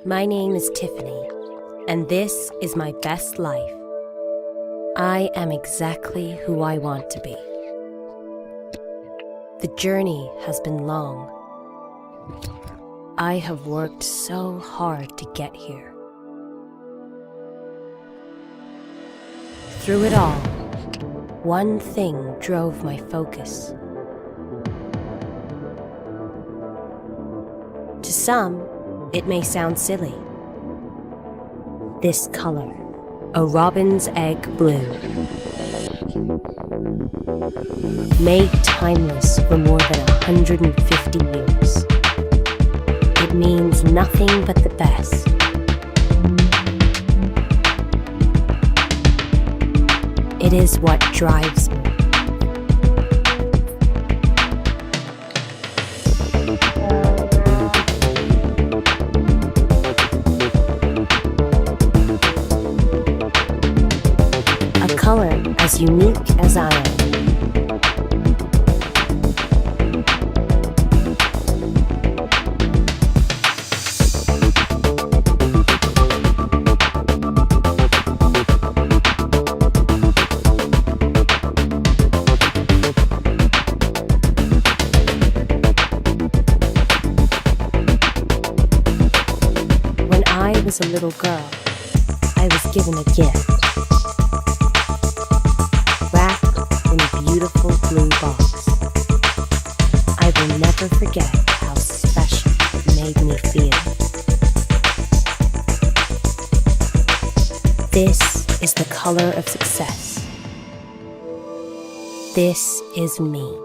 My name is Tiffany, and this is my best life. I am exactly who I want to be. The journey has been long. I have worked so hard to get here. Through it all, one thing drove my focus. To some, it may sound silly. This color, a robin's egg blue, made timeless for more than 150 years. It means nothing but the best. It is what drives me. A color as unique as I am. When I was a little girl, I was given a gift. Beautiful blue box. I will never forget how special it made me feel. This is the color of success. This is me.